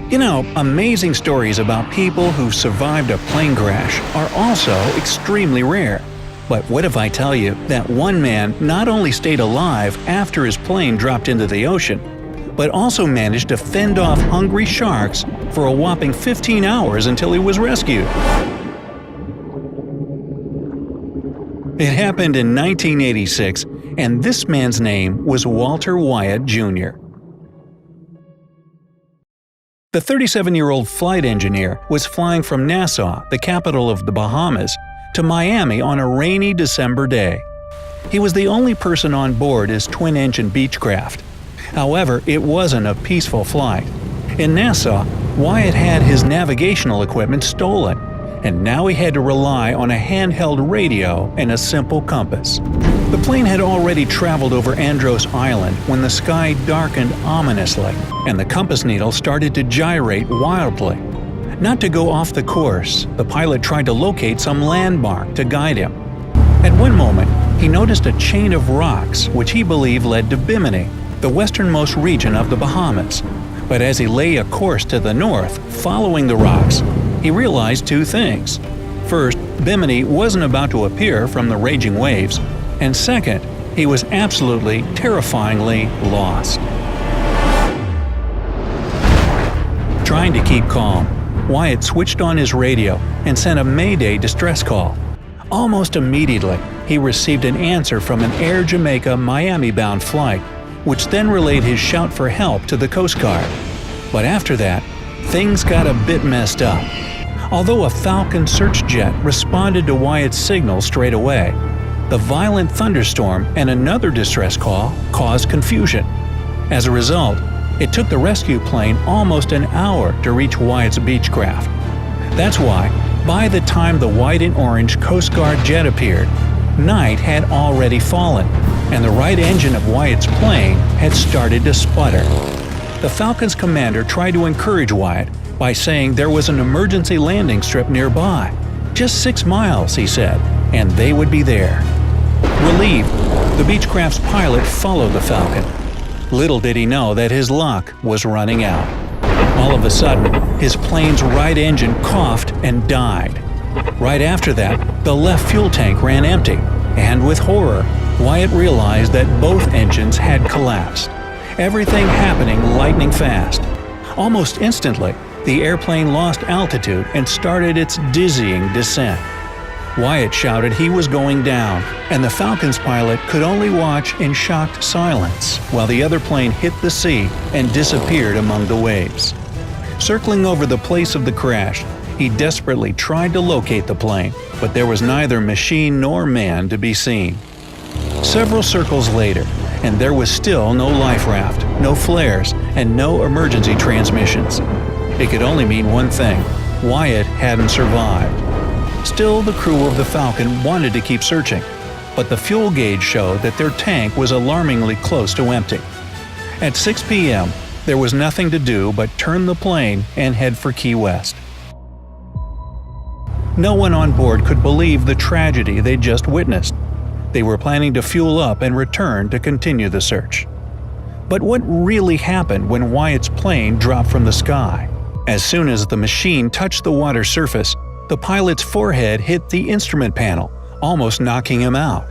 You know, amazing stories about people who've survived a plane crash are also extremely rare. But what if I tell you that one man not only stayed alive after his plane dropped into the ocean, but also managed to fend off hungry sharks for a whopping 15 hours until he was rescued? It happened in 1986, and this man's name was Walter Wyatt Jr. The 37-year-old flight engineer was flying from Nassau, the capital of the Bahamas, to Miami on a rainy December day. He was the only person on board his twin-engine Beechcraft. However, it wasn't a peaceful flight. In Nassau, Wyatt had his navigational equipment stolen, and now he had to rely on a handheld radio and a simple compass. The plane had already traveled over Andros Island when the sky darkened ominously, and the compass needle started to gyrate wildly. Not to go off the course, the pilot tried to locate some landmark to guide him. At one moment, he noticed a chain of rocks which he believed led to Bimini, the westernmost region of the Bahamas. But as he lay a course to the north, following the rocks, he realized two things. First, Bimini wasn't about to appear from the raging waves, and second, he was absolutely, terrifyingly lost. Trying to keep calm, Wyatt switched on his radio and sent a Mayday distress call. Almost immediately, he received an answer from an Air Jamaica Miami-bound flight, which then relayed his shout for help to the Coast Guard. But after that, things got a bit messed up. Although a Falcon search jet responded to Wyatt's signal straight away, the violent thunderstorm and another distress call caused confusion. As a result, it took the rescue plane almost an hour to reach Wyatt's Beechcraft. That's why, by the time the white and orange Coast Guard jet appeared, night had already fallen, and the right engine of Wyatt's plane had started to sputter. The Falcon's commander tried to encourage Wyatt by saying there was an emergency landing strip nearby. Just 6 miles, he said, and they would be there. Relieved, the Beechcraft's pilot followed the Falcon. Little did he know that his luck was running out. All of a sudden, his plane's right engine coughed and died. Right after that, the left fuel tank ran empty, and with horror, Wyatt realized that both engines had collapsed. Everything happening lightning fast. Almost instantly, the airplane lost altitude and started its dizzying descent. Wyatt shouted he was going down, and the Falcon's pilot could only watch in shocked silence while the other plane hit the sea and disappeared among the waves. Circling over the place of the crash, he desperately tried to locate the plane, but there was neither machine nor man to be seen. Several circles later, and there was still no life raft, no flares, and no emergency transmissions. It could only mean one thing: Wyatt hadn't survived. Still, the crew of the Falcon wanted to keep searching, but the fuel gauge showed that their tank was alarmingly close to empty. At 6 p.m., there was nothing to do but turn the plane and head for Key West. No one on board could believe the tragedy they'd just witnessed. They were planning to fuel up and return to continue the search. But what really happened when Wyatt's plane dropped from the sky? As soon as the machine touched the water surface, the pilot's forehead hit the instrument panel, almost knocking him out.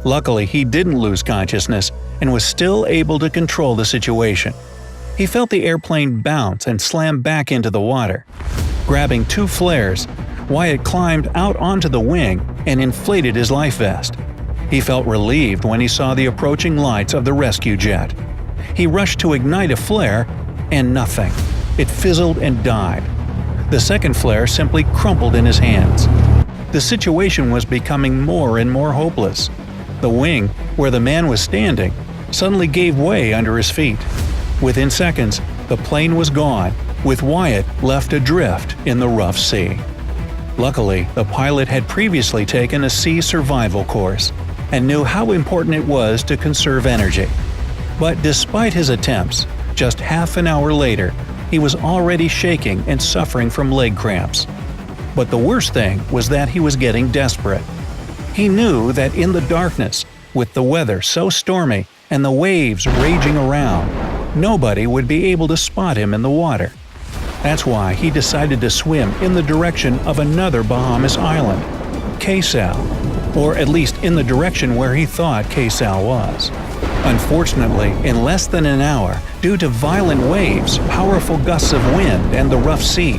Luckily, he didn't lose consciousness and was still able to control the situation. He felt the airplane bounce and slam back into the water. Grabbing 2 flares, Wyatt climbed out onto the wing and inflated his life vest. He felt relieved when he saw the approaching lights of the rescue jet. He rushed to ignite a flare, and nothing. It fizzled and died. The second flare simply crumpled in his hands. The situation was becoming more and more hopeless. The wing, where the man was standing, suddenly gave way under his feet. Within seconds, the plane was gone, with Wyatt left adrift in the rough sea. Luckily, the pilot had previously taken a sea survival course and knew how important it was to conserve energy. But despite his attempts, just half an hour later, he was already shaking and suffering from leg cramps. But the worst thing was that he was getting desperate. He knew that in the darkness, with the weather so stormy and the waves raging around, nobody would be able to spot him in the water. That's why he decided to swim in the direction of another Bahamas island, K-Sal, or at least in the direction where he thought K-Sal was. Unfortunately, in less than an hour, due to violent waves, powerful gusts of wind, and the rough sea,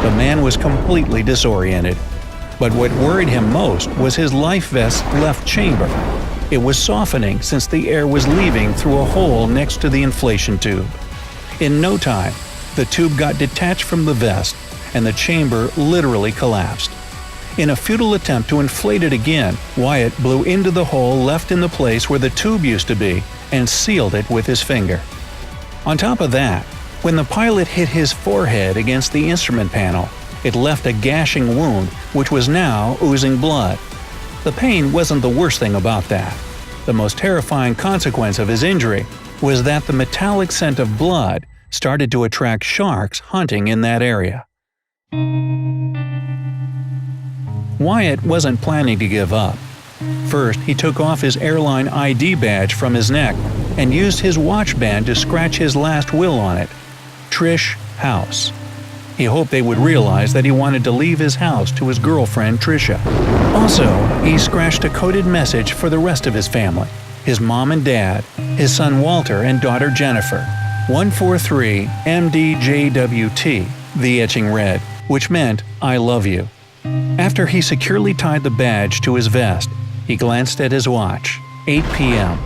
the man was completely disoriented. But what worried him most was his life vest's left chamber. It was softening since the air was leaving through a hole next to the inflation tube. In no time, the tube got detached from the vest, and the chamber literally collapsed. In a futile attempt to inflate it again, Wyatt blew into the hole left in the place where the tube used to be and sealed it with his finger. On top of that, when the pilot hit his forehead against the instrument panel, it left a gashing wound which was now oozing blood. The pain wasn't the worst thing about that. The most terrifying consequence of his injury was that the metallic scent of blood started to attract sharks hunting in that area. Wyatt wasn't planning to give up. First, he took off his airline ID badge from his neck and used his watch band to scratch his last will on it, Trish House. He hoped they would realize that he wanted to leave his house to his girlfriend Trisha. Also, he scratched a coded message for the rest of his family, his mom and dad, his son Walter and daughter Jennifer. 143 MDJWT, the etching read, which meant, I love you. After he securely tied the badge to his vest, he glanced at his watch, 8 p.m.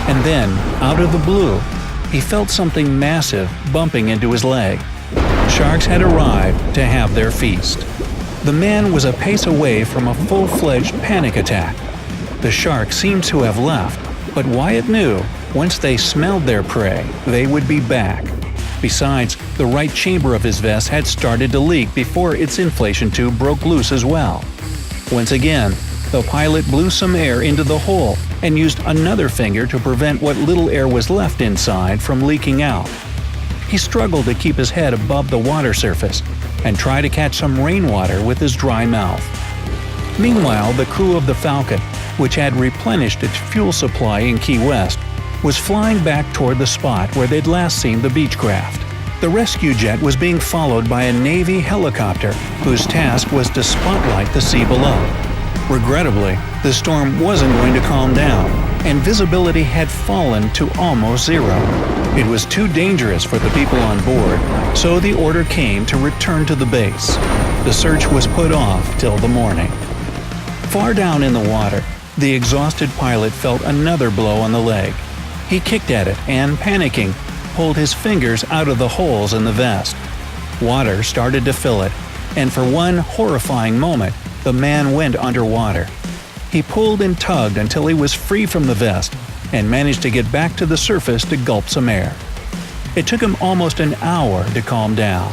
And then, out of the blue, he felt something massive bumping into his leg. Sharks had arrived to have their feast. The man was a pace away from a full-fledged panic attack. The sharks seemed to have left, but Wyatt knew once they smelled their prey, they would be back. Besides, the right chamber of his vest had started to leak before its inflation tube broke loose as well. Once again, the pilot blew some air into the hole and used another finger to prevent what little air was left inside from leaking out. He struggled to keep his head above the water surface and try to catch some rainwater with his dry mouth. Meanwhile, the crew of the Falcon, which had replenished its fuel supply in Key West, was flying back toward the spot where they'd last seen the Beechcraft. The rescue jet was being followed by a Navy helicopter whose task was to spotlight the sea below. Regrettably, the storm wasn't going to calm down, and visibility had fallen to almost zero. It was too dangerous for the people on board, so the order came to return to the base. The search was put off till the morning. Far down in the water, the exhausted pilot felt another blow on the leg. He kicked at it and, panicking, pulled his fingers out of the holes in the vest. Water started to fill it, and for one horrifying moment, the man went underwater. He pulled and tugged until he was free from the vest and managed to get back to the surface to gulp some air. It took him almost an hour to calm down.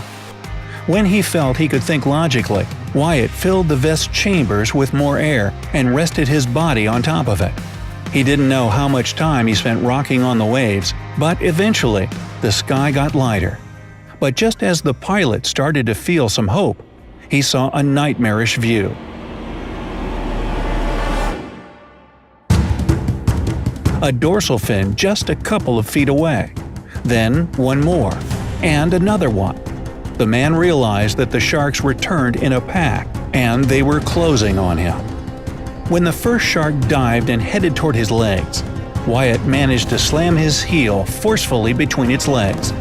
When he felt he could think logically, Wyatt filled the vest chambers with more air and rested his body on top of it. He didn't know how much time he spent rocking on the waves, but eventually, the sky got lighter. But just as the pilot started to feel some hope, he saw a nightmarish view. A dorsal fin just a couple of feet away. Then one more, and another one. The man realized that the sharks returned in a pack, and they were closing on him. When the first shark dived and headed toward his legs, Wyatt managed to slam his heel forcefully between its legs.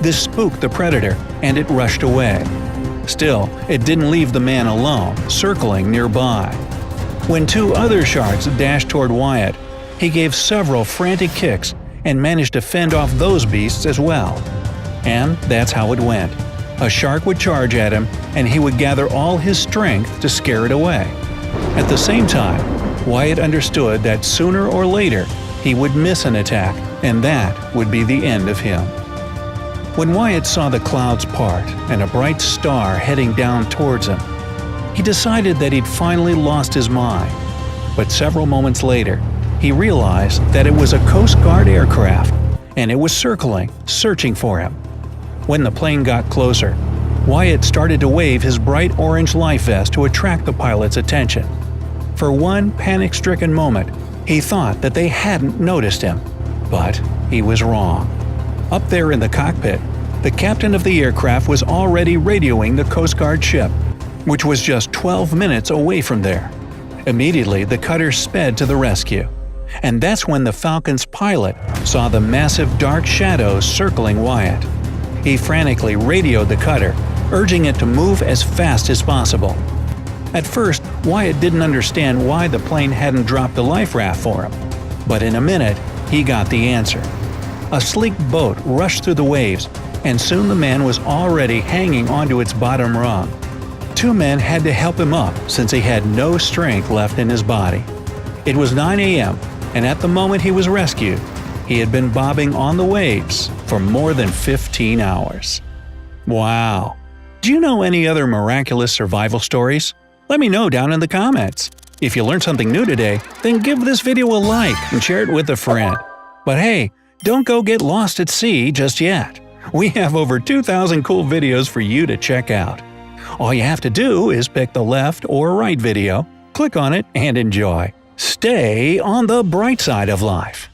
This spooked the predator, and it rushed away. Still, it didn't leave the man alone, circling nearby. When two other sharks dashed toward Wyatt, he gave several frantic kicks and managed to fend off those beasts as well. And that's how it went. A shark would charge at him, and he would gather all his strength to scare it away. At the same time, Wyatt understood that sooner or later he would miss an attack, and that would be the end of him. When Wyatt saw the clouds part and a bright star heading down towards him, he decided that he'd finally lost his mind. But several moments later, he realized that it was a Coast Guard aircraft, and it was circling, searching for him. When the plane got closer, Wyatt started to wave his bright orange life vest to attract the pilot's attention. For one panic-stricken moment, he thought that they hadn't noticed him. But he was wrong. Up there in the cockpit, the captain of the aircraft was already radioing the Coast Guard ship, which was just 12 minutes away from there. Immediately, the cutter sped to the rescue. And that's when the Falcon's pilot saw the massive dark shadows circling Wyatt. He frantically radioed the cutter, urging it to move as fast as possible. At first, Wyatt didn't understand why the plane hadn't dropped a life raft for him. But in a minute, he got the answer. A sleek boat rushed through the waves, and soon the man was already hanging onto its bottom rung. Two men had to help him up since he had no strength left in his body. It was 9 a.m., and at the moment he was rescued, he had been bobbing on the waves for more than 15 hours. Wow! Do you know any other miraculous survival stories? Let me know down in the comments. If you learned something new today, then give this video a like and share it with a friend. But hey, don't go get lost at sea just yet. We have over 2,000 cool videos for you to check out. All you have to do is pick the left or right video, click on it, and enjoy. Stay on the bright side of life.